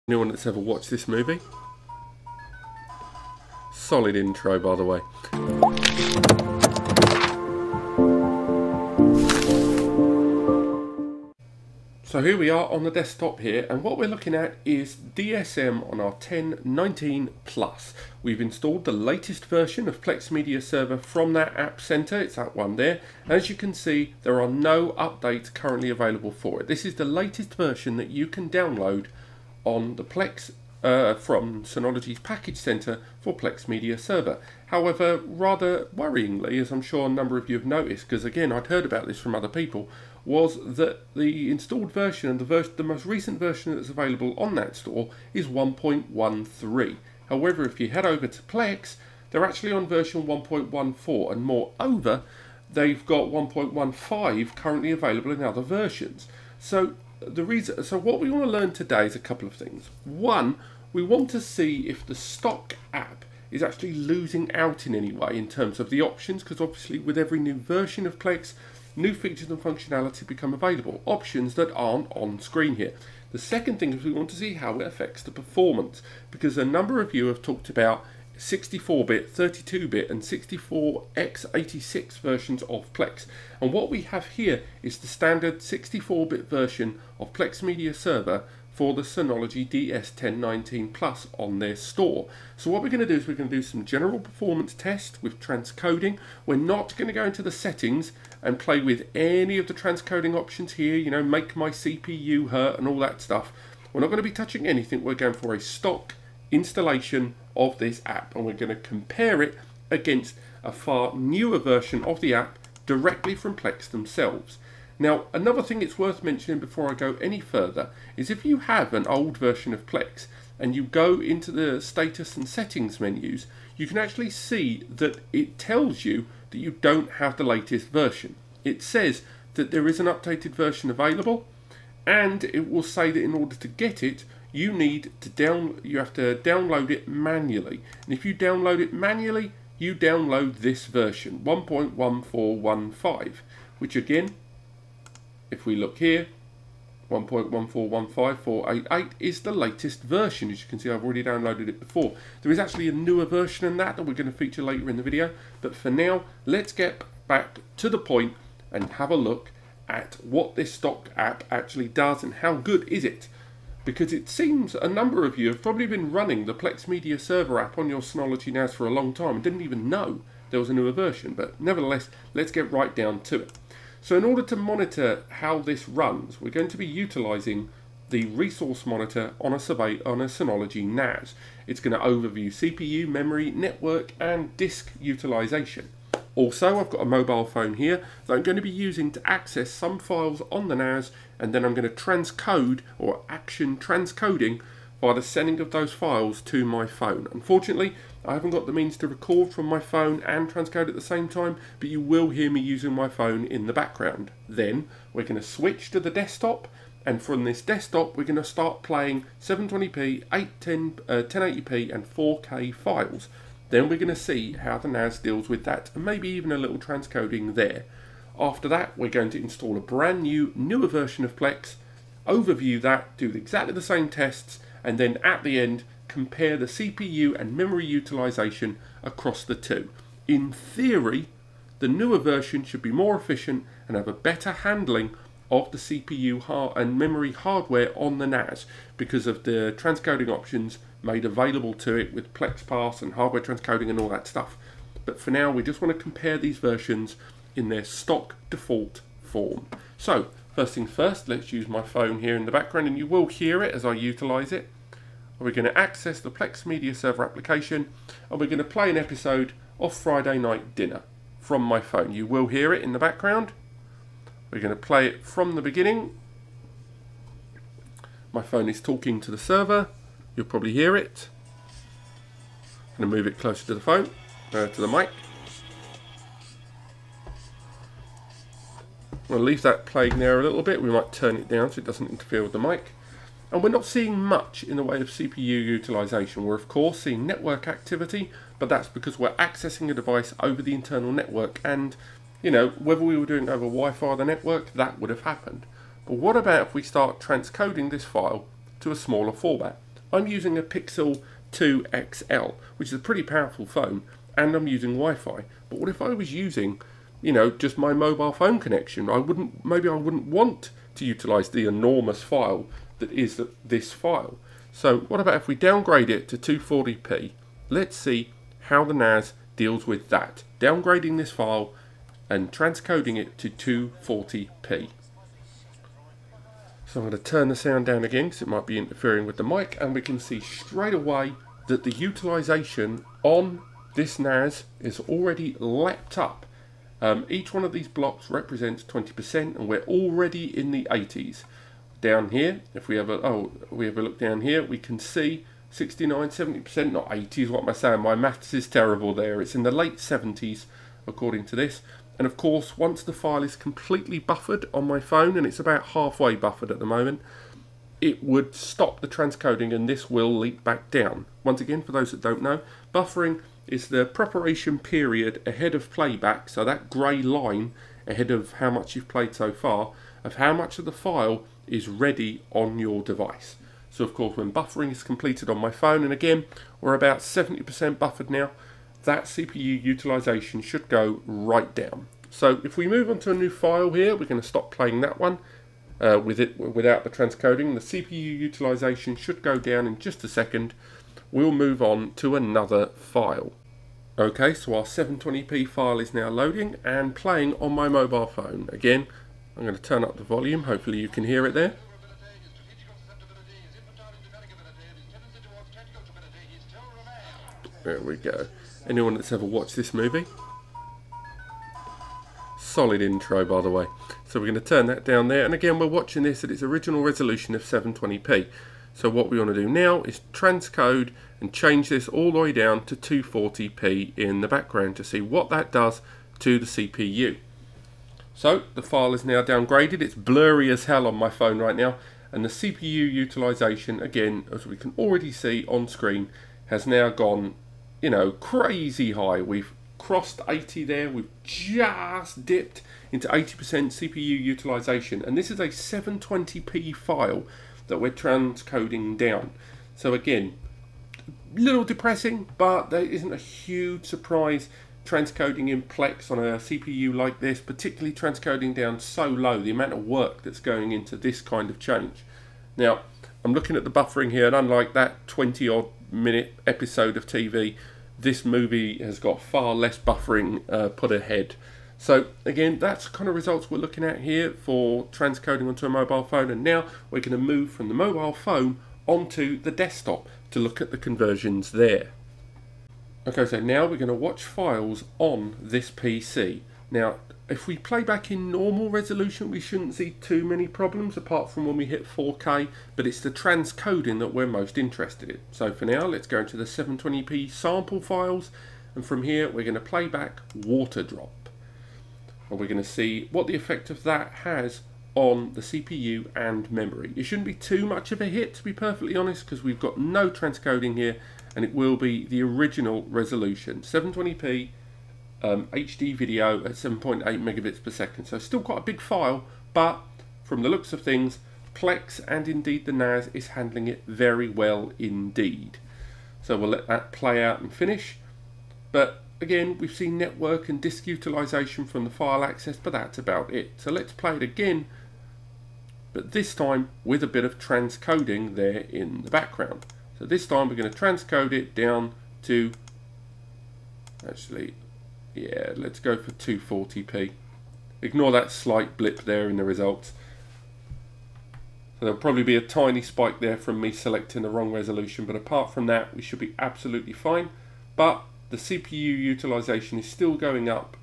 Anyone that's ever watched this movie. Solid intro, by the way. So here we are on the desktop here, and what we're looking at is DSM on our 1019 Plus. We've installed the latest version of Plex Media Server from that App Center. It's that one there. And as you can see, there are no updates currently available for it. This is the latest version that you can download on the Plex from Synology's package center for Plex Media Server. However, rather worryingly, as I'm sure a number of you have noticed, because again I'd heard about this from other people, was that the installed version and the most recent version that's available on that store is 1.13. However, if you head over to Plex, they're actually on version 1.14, and moreover, they've got 1.15 currently available in other versions. So what we want to learn today is a couple of things. One, we want to see if the stock app is actually losing out in any way in terms of the options, because obviously with every new version of Plex, new features and functionality become available, options that aren't on screen here. The second thing is we want to see how it affects the performance, because a number of you have talked about 64-bit, 32-bit and 64x86 versions of Plex. And what we have here is the standard 64-bit version of Plex Media Server for the Synology DS1019 Plus on their store. So what we're going to do is we're going to do some general performance tests with transcoding. We're not going to go into the settings and play with any of the transcoding options here, you know, make my CPU hurt and all that stuff. We're not going to be touching anything. We're going for a stock installation of this app, and we're going to compare it against a far newer version of the app directly from Plex themselves. Now, another thing it's worth mentioning before I go any further is if you have an old version of Plex and you go into the status and settings menus, you can actually see that it tells you that you don't have the latest version. It says that there is an updated version available, and it will say that in order to get it, you have to download it manually. And if you download it manually, you download this version, 1.1415, which again, if we look here, 1.1415488 is the latest version. As you can see, I've already downloaded it before. There is actually a newer version than that we're going to feature later in the video. But for now, let's get back to the point and have a look at what this stock app actually does and how good is it. Because it seems a number of you have probably been running the Plex Media Server app on your Synology NAS for a long time and didn't even know there was a newer version. But nevertheless, let's get right down to it. So in order to monitor how this runs, we're going to be utilizing the resource monitor on a Synology NAS. It's going to overview CPU, memory, network, and disk utilization. Also, I've got a mobile phone here that I'm going to be using to access some files on the NAS, and then I'm going to transcode or action transcoding by the sending of those files to my phone. Unfortunately, I haven't got the means to record from my phone and transcode at the same time, but you will hear me using my phone in the background. Then we're going to switch to the desktop, and from this desktop we're going to start playing 720p, 1080p and 4K files. Then we're going to see how the NAS deals with that, and maybe even a little transcoding there. After that, we're going to install a brand newer version of Plex, overview that, do exactly the same tests, and then at the end, compare the CPU and memory utilization across the two. In theory, the newer version should be more efficient and have a better handling of the CPU and memory hardware on the NAS because of the transcoding options made available to it with Plex Pass and hardware transcoding and all that stuff. But for now, we just want to compare these versions in their stock default form. So, first things first, let's use my phone here in the background, and you will hear it as I utilize it. We're going to access the Plex Media Server application, and we're going to play an episode of Friday Night Dinner from my phone. You will hear it in the background. We're going to play it from the beginning. My phone is talking to the server. You'll probably hear it. I'm going to move it closer to the phone, to the mic. We'll leave that playing there a little bit. We might turn it down so it doesn't interfere with the mic. And we're not seeing much in the way of CPU utilization. We're of course seeing network activity, but that's because we're accessing a device over the internal network, and you know, whether we were doing it over Wi-Fi or the network, that would have happened. But what about if we start transcoding this file to a smaller format? I'm using a Pixel 2 XL, which is a pretty powerful phone, and I'm using Wi-Fi. But what if I was using, you know, just my mobile phone connection? Maybe I wouldn't want to utilize the enormous file that is this file. So what about if we downgrade it to 240p? Let's see how the NAS deals with that. Downgrading this file and transcoding it to 240p. So I'm going to turn the sound down again because it might be interfering with the mic, and we can see straight away that the utilization on this NAS is already leapt up. Each one of these blocks represents 20%, and we're already in the 80s. Down here, if we have a look down here, we can see 69, 70%, not 80s. What am I saying? My maths is terrible there. It's in the late 70s according to this. And of course, once the file is completely buffered on my phone, and it's about halfway buffered at the moment, it would stop the transcoding and this will leak back down. Once again, for those that don't know, buffering is the preparation period ahead of playback, so that grey line ahead of how much you've played so far, of how much of the file is ready on your device. So of course, when buffering is completed on my phone, and again, we're about 70% buffered now, that CPU utilization should go right down. So if we move on to a new file here, we're going to stop playing that one without the transcoding. The CPU utilization should go down in just a second. We'll move on to another file. Okay, so our 720p file is now loading and playing on my mobile phone. Again, I'm going to turn up the volume. Hopefully you can hear it there. There we go. Anyone that's ever watched this movie? Solid intro, by the way. So we're going to turn that down there. And again, we're watching this at its original resolution of 720p. So what we want to do now is transcode and change this all the way down to 240p in the background to see what that does to the CPU. So the file is now downgraded. It's blurry as hell on my phone right now. And the CPU utilization, again, as we can already see on screen, has now gone, you know, crazy high. We've crossed 80 there. We've just dipped into 80% CPU utilization. And this is a 720p file that we're transcoding down. So again, a little depressing, but there isn't a huge surprise transcoding in Plex on a CPU like this, particularly transcoding down so low, the amount of work that's going into this kind of change. Now, I'm looking at the buffering here, and unlike that 20-odd minute episode of TV, this movie has got far less buffering put ahead. So again, that's the kind of results we're looking at here for transcoding onto a mobile phone. And now we're going to move from the mobile phone onto the desktop to look at the conversions there. Okay, so now we're going to watch files on this PC. Now, if we play back in normal resolution, we shouldn't see too many problems apart from when we hit 4K, but it's the transcoding that we're most interested in. So for now, let's go into the 720p sample files, and from here we're going to play back water drop. And we're going to see what the effect of that has on the CPU and memory. It shouldn't be too much of a hit, to be perfectly honest, because we've got no transcoding here, and it will be the original resolution, 720p HD video at 7.8 megabits per second. So still quite a big file, but from the looks of things, Plex and indeed the NAS is handling it very well indeed. So we'll let that play out and finish. But again, we've seen network and disk utilization from the file access, but that's about it. So let's play it again, but this time with a bit of transcoding there in the background. So this time we're going to transcode it down to, actually, yeah, let's go for 240p. Ignore that slight blip there in the results. So there'll probably be a tiny spike there from me selecting the wrong resolution, but apart from that, we should be absolutely fine. But the CPU utilization is still going up,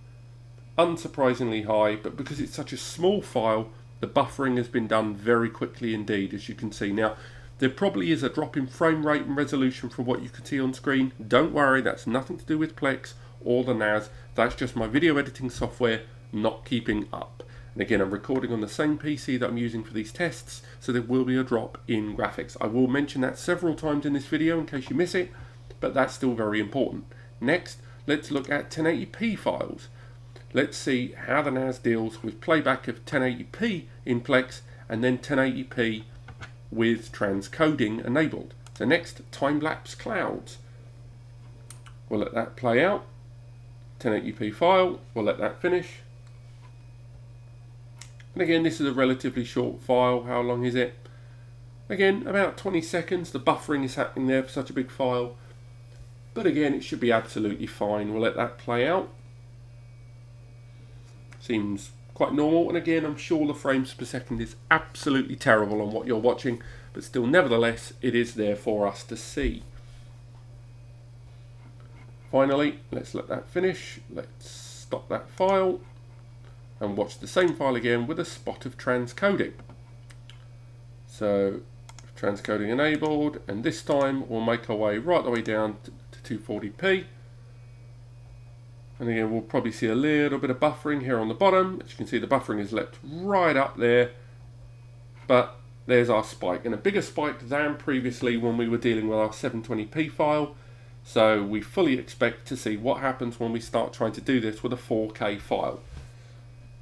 unsurprisingly high, but because it's such a small file, the buffering has been done very quickly indeed, as you can see. Now, there probably is a drop in frame rate and resolution from what you can see on screen. Don't worry, that's nothing to do with Plex or the NAS. That's just my video editing software not keeping up. And again, I'm recording on the same PC that I'm using for these tests, so there will be a drop in graphics. I will mention that several times in this video in case you miss it, but that's still very important. Next, let's look at 1080p files. Let's see how the NAS deals with playback of 1080p in Plex and then 1080p with transcoding enabled. So next, time-lapse clouds. We'll let that play out. 1080p file, we'll let that finish. And again, this is a relatively short file. How long is it? Again, about 20 seconds. The buffering is happening there for such a big file. But again, it should be absolutely fine. We'll let that play out. Seems quite normal. And again, I'm sure the frames per second is absolutely terrible on what you're watching. But still, nevertheless, it is there for us to see. Finally, let's let that finish. Let's stop that file and watch the same file again with a spot of transcoding. So transcoding enabled, and this time we'll make our way right the way down to 240p. And again, we'll probably see a little bit of buffering here on the bottom. As you can see, the buffering is leapt right up there, but there's our spike, and a bigger spike than previously when we were dealing with our 720p file. So we fully expect to see what happens when we start trying to do this with a 4K file.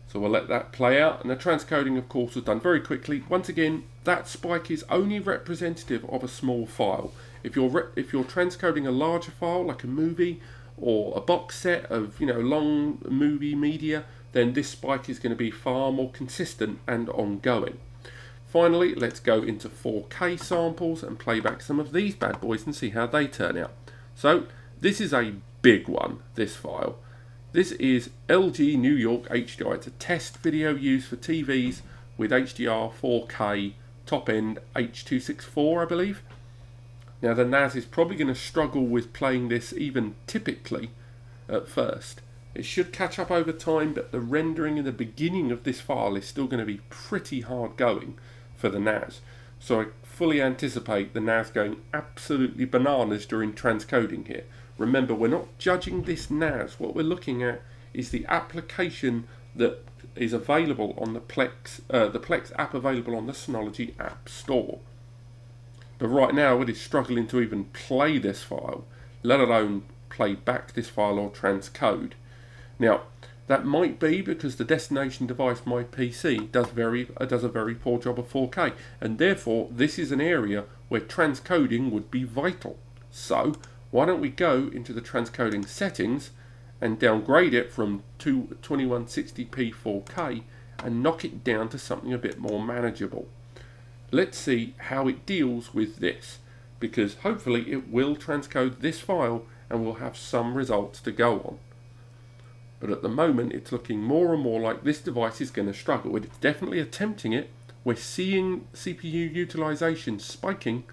So we'll let that play out, and the transcoding, of course, was done very quickly. Once again, that spike is only representative of a small file. If you're transcoding a larger file, like a movie or a box set of long movie media, then this spike is going to be far more consistent and ongoing. Finally, let's go into 4K samples and play back some of these bad boys and see how they turn out. So this is a big one, this file. This is LG New York HDR. It's a test video used for TVs with HDR 4K top end H.264, I believe. Now the NAS is probably going to struggle with playing this even typically at first. It should catch up over time, but the rendering in the beginning of this file is still going to be pretty hard going for the NAS. So I fully anticipate the NAS going absolutely bananas during transcoding here. Remember, we're not judging this NAS. What we're looking at is the application that is available on the Plex app available on the Synology App Store. But right now it is struggling to even play this file, let alone play back this file or transcode. Now, that might be because the destination device, my PC, does a very poor job of 4K, and therefore this is an area where transcoding would be vital. So why don't we go into the transcoding settings and downgrade it from 2160p 4K and knock it down to something a bit more manageable. Let's see how it deals with this, because hopefully it will transcode this file and we'll have some results to go on. But at the moment it's looking more and more like this device is going to struggle. It's definitely attempting it. We're seeing CPU utilization spiking,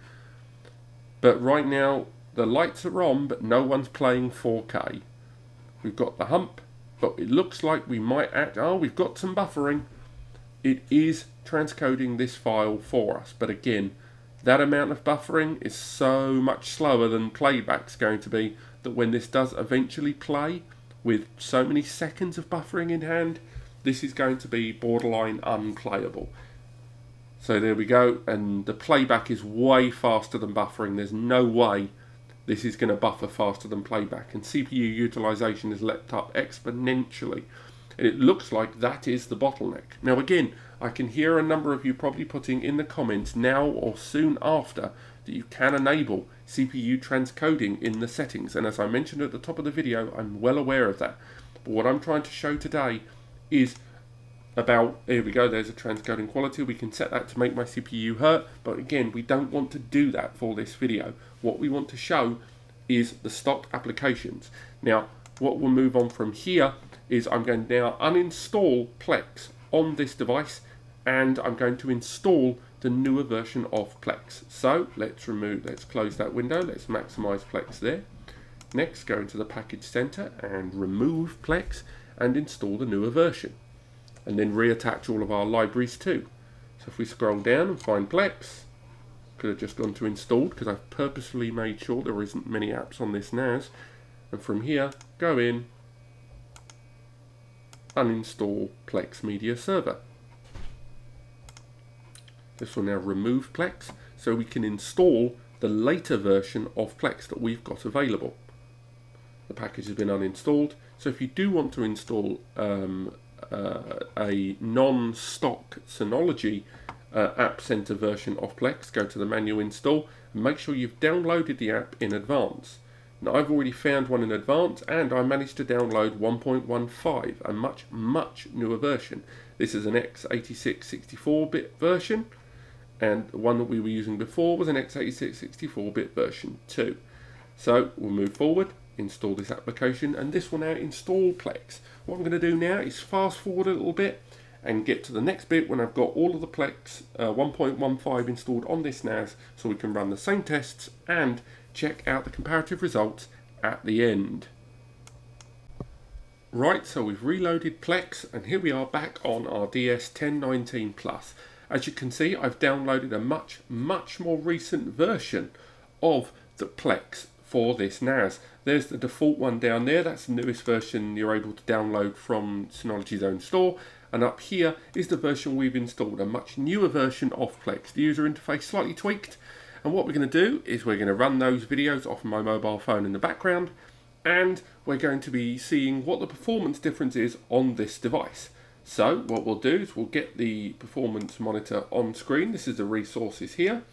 but right now the lights are on, but no one's playing 4K. We've got the hump, but it looks like we might we've got some buffering. It is transcoding this file for us, but again, that amount of buffering is so much slower than playback's going to be that when this does eventually play with so many seconds of buffering in hand, this is going to be borderline unplayable. So there we go, and the playback is way faster than buffering. There's no way this is going to buffer faster than playback, and CPU utilization has leapt up exponentially, and it looks like that is the bottleneck. Now again, I can hear a number of you probably putting in the comments now or soon after that you can enable CPU transcoding in the settings, and as I mentioned at the top of the video, I'm well aware of that. But what I'm trying to show today is about, here we go, there's a transcoding quality. We can set that to make my CPU hurt, but again, we don't want to do that for this video. What we want to show is the stock applications. Now, what we'll move on from here is I'm going to now uninstall Plex on this device, and I'm going to install the newer version of Plex. So let's close that window, let's maximize Plex there. Next, go into the package center and remove Plex and install the newer version, and then reattach all of our libraries too. So if we scroll down and find Plex, could have just gone to installed because I've purposefully made sure there isn't many apps on this NAS, and from here go in, uninstall Plex Media Server. This will now remove Plex so we can install the later version of Plex that we've got available. The package has been uninstalled, so if you do want to install a non-stock Synology App Center version of Plex, go to the manual install and make sure you've downloaded the app in advance. Now I've already found one in advance and I managed to download 1.15, a much newer version. This is an x86 64-bit version, and the one that we were using before was an x86 64-bit version 2. So we'll move forward, install this application, and this will now install Plex. What I'm going to do now is fast forward a little bit and get to the next bit when I've got all of the Plex 1.15 installed on this NAS, so we can run the same tests and check out the comparative results at the end. Right, so we've reloaded Plex and here we are back on our DS1019 Plus. As you can see, I've downloaded a much more recent version of the Plex for this NAS. There's the default one down there, that's the newest version you're able to download from Synology's own store. And up here is the version we've installed, a much newer version of Plex. The user interface slightly tweaked. And what we're going to do is we're going to run those videos off my mobile phone in the background. And we're going to be seeing what the performance difference is on this device. So what we'll do is we'll get the performance monitor on screen. This is the resources here.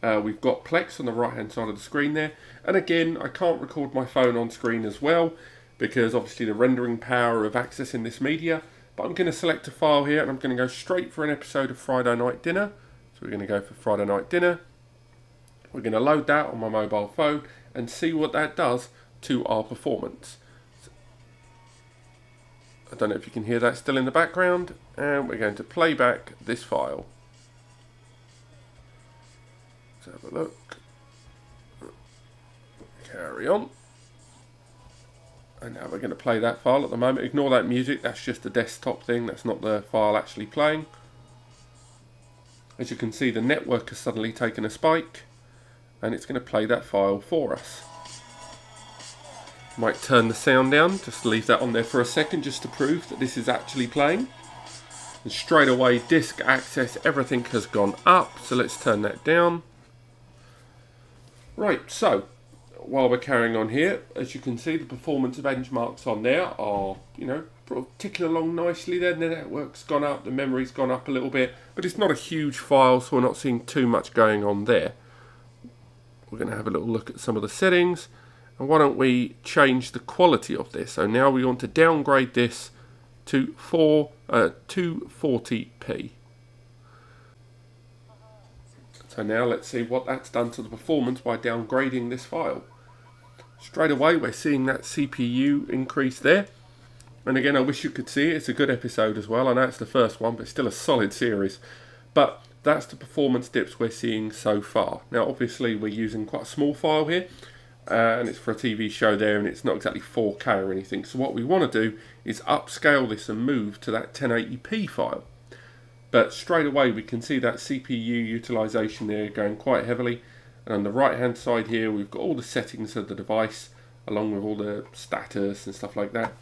We've got Plex on the right hand side of the screen there. And again, I can't record my phone on screen as well, because obviously the rendering power of accessing this media. But I'm going to select a file here and I'm going to go straight for an episode of Friday Night Dinner. So we're going to go for Friday Night Dinner. We're going to load that on my mobile phone and see what that does to our performance. I don't know if you can hear that still in the background. And we're going to play back this file. Let's have a look. Carry on. And now we're going to play that file at the moment. Ignore that music, that's just a desktop thing, that's not the file actually playing. As you can see, the network has suddenly taken a spike and it's going to play that file for us. Might turn the sound down, just leave that on there for a second just to prove that this is actually playing. And straight away, disk access, everything has gone up, so let's turn that down. Right, so while we're carrying on here, as you can see, the performance benchmarks on there are, ticking along nicely there. The network's gone up, the memory's gone up a little bit, but it's not a huge file, so we're not seeing too much going on there. We're going to have a little look at some of the settings, and why don't we change the quality of this? So now we want to downgrade this to 240p. So now let's see what that's done to the performance by downgrading this file. Straight away we're seeing that CPU increase there. And again, I wish you could see it. It's a good episode as well. I know it's the first one, but it's still a solid series. But that's the performance dips we're seeing so far. Now obviously we're using quite a small file here. And it's for a TV show there, and it's not exactly 4K or anything. So what we want to do is upscale this and move to that 1080p file. But straight away we can see that CPU utilization there going quite heavily. And on the right hand side here we've got all the settings of the device along with all the status and stuff like that.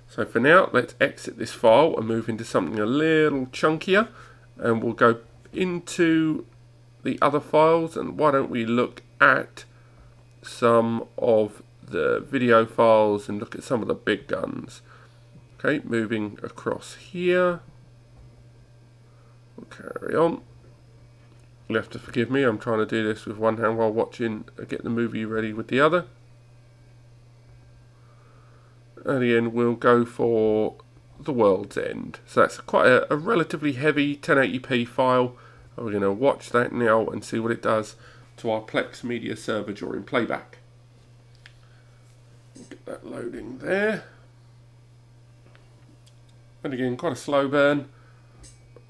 So for now, let's exit this file and move into something a little chunkier, and we'll go into the other files. And why don't we look at some of the video files and look at some of the big guns. Okay, moving across here. We'll carry on. You'll have to forgive me, I'm trying to do this with one hand while watching, get the movie ready with the other. And again, we'll go for The World's End. So that's quite a relatively heavy 1080p file. We're going to watch that now and see what it does to our Plex Media Server during playback. Get that loading there. And again, quite a slow burn.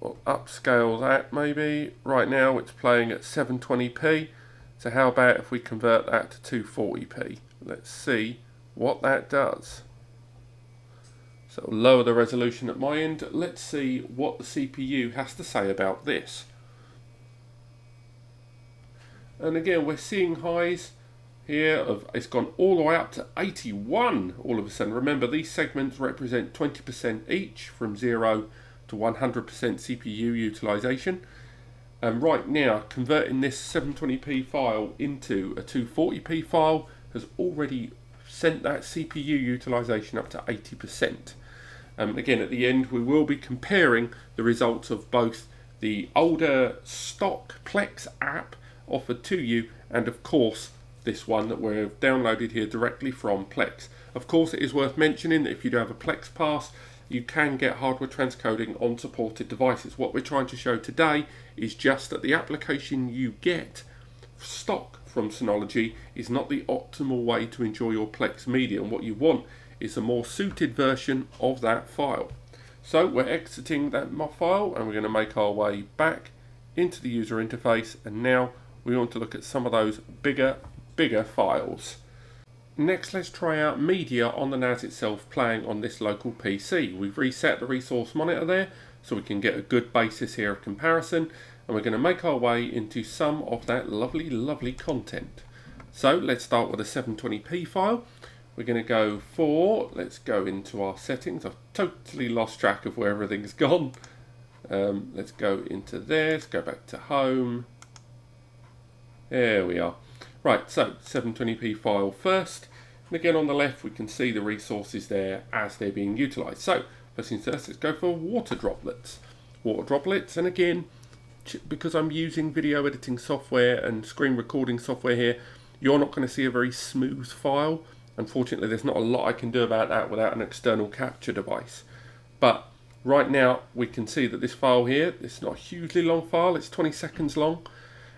We'll upscale that maybe. Right now it's playing at 720p. So how about if we convert that to 240p? Let's see what that does. So lower the resolution at my end. Let's see what the CPU has to say about this. And again, we're seeing highs here of, it's gone all the way up to 81 all of a sudden. Remember, these segments represent 20% each from 0 to 100% CPU utilization. And right now, converting this 720p file into a 240p file has already sent that CPU utilization up to 80%. Again, at the end, we will be comparing the results of both the older stock Plex app offered to you, and of course this one that we've downloaded here directly from Plex. Of course, it is worth mentioning that if you do have a Plex Pass, you can get hardware transcoding on supported devices. What we're trying to show today is just that the application you get stock from Synology is not the optimal way to enjoy your Plex media, and what you want is a more suited version of that file. So we're exiting that file and we're going to make our way back into the user interface, and now we want to look at some of those bigger files. Next, let's try out media on the NAS itself playing on this local PC. We've reset the resource monitor there so we can get a good basis here of comparison, and we're going to make our way into some of that lovely content. So let's start with a 720p file. We're going to go for, let's go into our settings. I've totally lost track of where everything's gone. Let's go into there, let's go back to home. There we are. Right, so 720p file first. And again on the left we can see the resources there as they're being utilised. So first things first, let's go for water droplets. Water droplets, and again, because I'm using video editing software and screen recording software here, you're not going to see a very smooth file. Unfortunately, there's not a lot I can do about that without an external capture device. But right now we can see that this file here, it's not a hugely long file, it's 20 seconds long.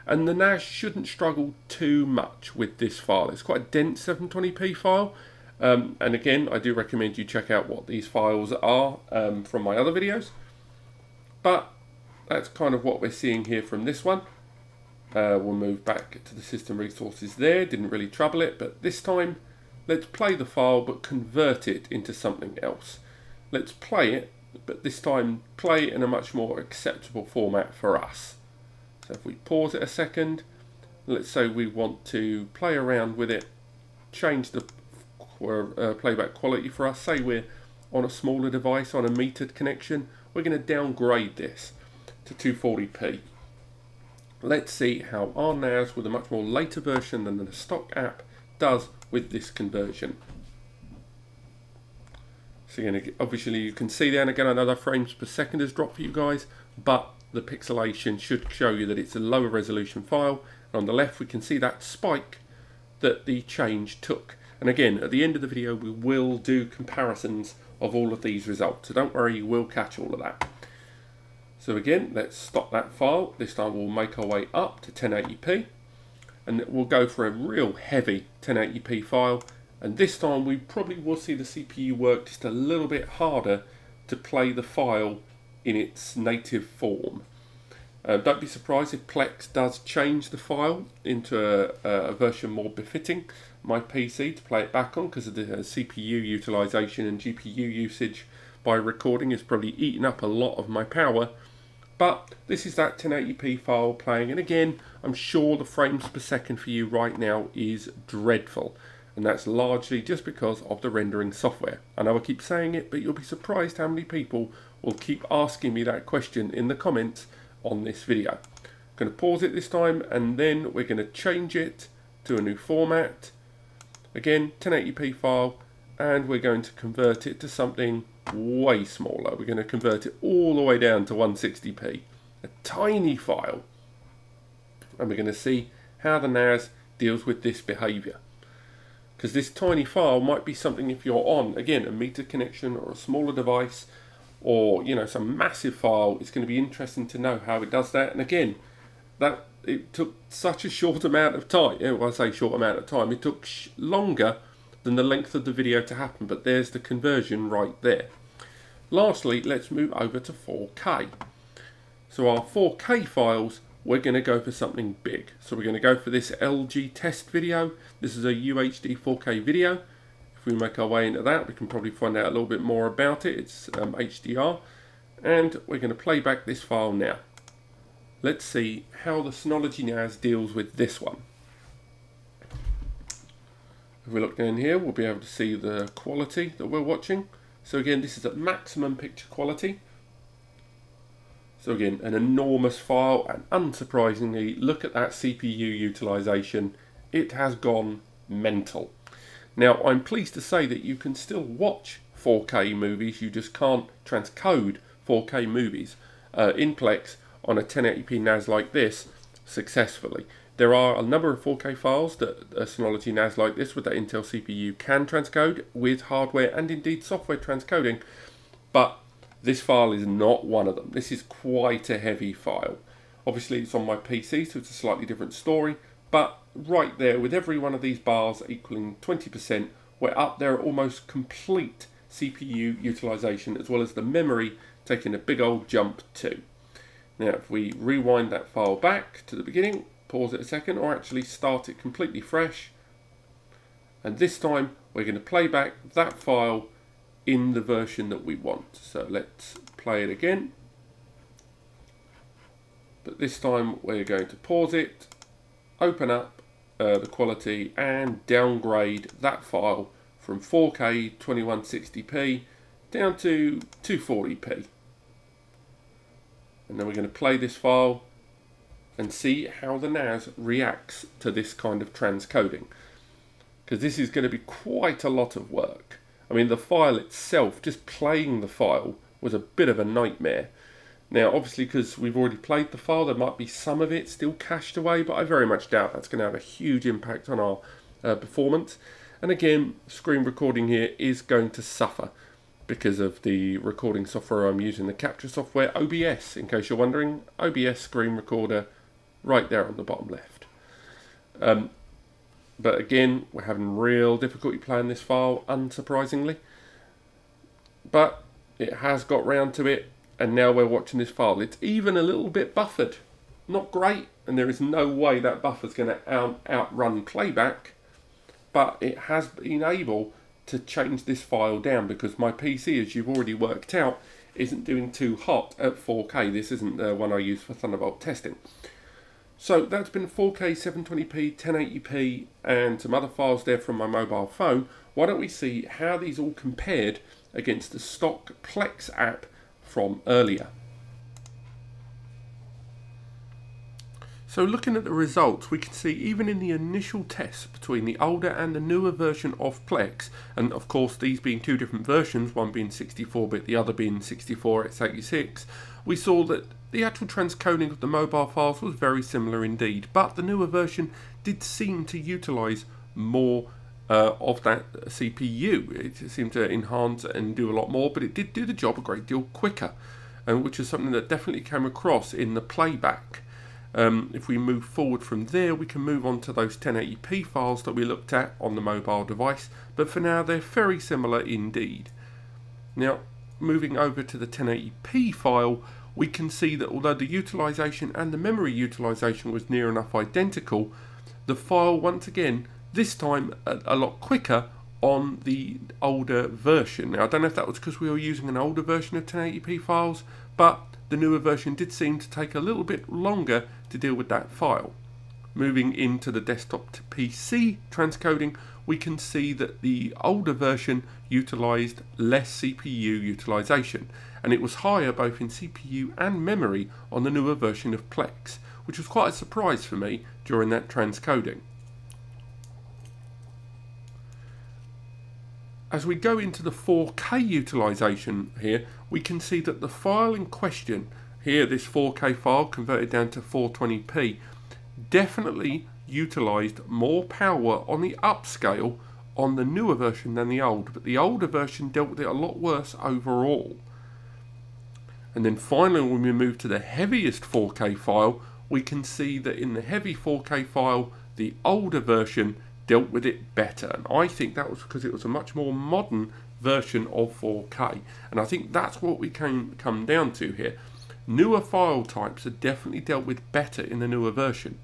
And the NAS shouldn't struggle too much with this file. It's quite a dense 720p file. And again, I do recommend you check out what these files are from my other videos. But that's kind of what we're seeing here from this one. We'll move back to the system resources there. Didn't really trouble it, but this time let's play the file but convert it into something else. Let's play it, but this time play it in a much more acceptable format for us. So if we pause it a second, let's say we want to play around with it, change the playback quality for us. Say we're on a smaller device, on a metered connection, we're going to downgrade this to 240p. Let's see how our NAS with a much more later version than the stock app does with this conversion. So again, obviously you can see there, and again I know that frames per second has dropped for you guys, but the pixelation should show you that it's a lower resolution file. And on the left we can see that spike that the change took. And again, at the end of the video we will do comparisons of all of these results, so don't worry, you will catch all of that. So again, let's stop that file. This time we'll make our way up to 1080p, and we'll go for a real heavy 1080p file, and this time we probably will see the CPU work just a little bit harder to play the file in its native form. Don't be surprised if Plex does change the file into a version more befitting my PC to play it back on, because of the CPU utilization and GPU usage by recording is probably eating up a lot of my power. But this is that 1080p file playing, and again, I'm sure the frames per second for you right now is dreadful, and that's largely just because of the rendering software. I know I keep saying it, but you'll be surprised how many people will keep asking me that question in the comments on this video. I'm going to pause it this time, and then we're going to change it to a new format. Again, 1080p file, and we're going to convert it to something way smaller. We're going to convert it all the way down to 160p, a tiny file, and we're going to see how the NAS deals with this behavior, because this tiny file might be something, if you're on again a meter connection or a smaller device, or some massive file, it's going to be interesting to know how it does that. And again, that it took such a short amount of time. When I say short amount of time, it took longer than the length of the video to happen, but there's the conversion right there. Lastly, let's move over to 4K. So our 4K files, we're going to go for something big. So we're going to go for this LG test video. This is a UHD 4K video. If we make our way into that, we can probably find out a little bit more about it. It's HDR, and we're going to play back this file now. Let's see how the Synology NAS deals with this one. If we look down here, we'll be able to see the quality that we're watching. So again, this is at maximum picture quality. So again, an enormous file, and unsurprisingly, look at that CPU utilization. It has gone mental. Now, I'm pleased to say that you can still watch 4K movies, you just can't transcode 4K movies in Plex on a 1080p NAS like this successfully. There are a number of 4K files that a Synology NAS like this with that Intel CPU can transcode with hardware and indeed software transcoding, but this file is not one of them. This is quite a heavy file. Obviously it's on my PC, so it's a slightly different story, but right there with every one of these bars equaling 20%, we're up there at almost complete CPU utilization, as well as the memory taking a big old jump too. Now if we rewind that file back to the beginning, pause it a second, or actually start it completely fresh, and this time we're going to play back that file in the version that we want. So let's play it again, but this time we're going to pause it, open up the quality and downgrade that file from 4K 2160p down to 240p, and then we're going to play this file and see how the NAS reacts to this kind of transcoding, because this is going to be quite a lot of work. I mean, the file itself, just playing the file, was a bit of a nightmare. Now obviously because we've already played the file, there might be some of it still cached away, but I very much doubt that's going to have a huge impact on our performance. And again, screen recording here is going to suffer because of the recording software I'm using, the capture software OBS, in case you're wondering. OBS screen recorder right there on the bottom left. But again, we're having real difficulty playing this file, unsurprisingly. But it has got round to it, and now we're watching this file. It's even a little bit buffered. Not great, and there is no way that buffer's going to outrun playback, but it has been able to change this file down because my PC, as you've already worked out, isn't doing too hot at 4K. This isn't the one I use for Thunderbolt testing. So that's been 4K 720p, 1080p, and some other files there from my mobile phone. Why don't we see how these all compared against the stock Plex app from earlier. So looking at the results, we can see even in the initial tests between the older and the newer version of Plex, and of course these being two different versions, one being 64-bit, the other being 64x86, we saw that the actual transcoding of the mobile files was very similar indeed, but the newer version did seem to utilise more of that CPU. It seemed to enhance and do a lot more, but it did do the job a great deal quicker, and which is something that definitely came across in the playback. If we move forward from there, we can move on to those 1080p files that we looked at on the mobile device, but for now they're very similar indeed. Now moving over to the 1080p file, we can see that although the utilization and the memory utilization was near enough identical, the file once again, this time a lot quicker on the older version. Now I don't know if that was because we were using an older version of 1080p files, but the newer version did seem to take a little bit longer to deal with that file. Moving into the desktop to PC transcoding, we can see that the older version utilized less CPU utilization, and it was higher both in CPU and memory on the newer version of Plex, which was quite a surprise for me during that transcoding. As we go into the 4K utilization here, we can see that the file in question, here this 4K file converted down to 420p, definitely utilized more power on the upscale on the newer version than the old, but the older version dealt with it a lot worse overall. And then finally, when we move to the heaviest 4K file, we can see that in the heavy 4K file, the older version dealt with it better, and I think that was because it was a much more modern version of 4K, and I think that's what we can come down to here. Newer file types are definitely dealt with better in the newer version.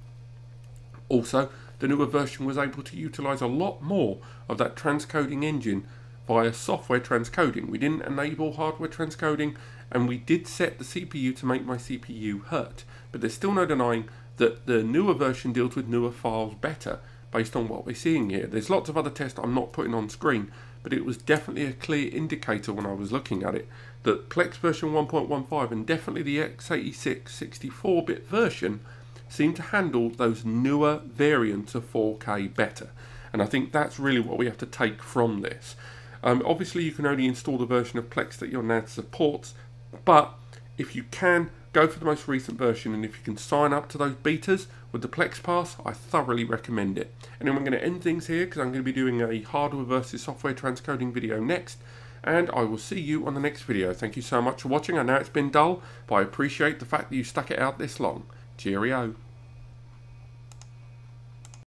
Also, the newer version was able to utilize a lot more of that transcoding engine via software transcoding. We didn't enable hardware transcoding, and we did set the CPU to make my CPU hurt, but there's still no denying that the newer version deals with newer files better based on what we're seeing here. There's lots of other tests I'm not putting on screen, but it was definitely a clear indicator when I was looking at it that Plex version 1.15 and definitely the x86 64-bit version seem to handle those newer variants of 4K better, and I think that's really what we have to take from this. Obviously you can only install the version of Plex that your NAS supports, but if you can, go for the most recent version, and if you can sign up to those betas with the Plex Pass, I thoroughly recommend it. And then we're going to end things here because I'm going to be doing a hardware versus software transcoding video next, and I will see you on the next video. Thank you so much for watching. I know it's been dull, but I appreciate the fact that you stuck it out this long. Cheerio.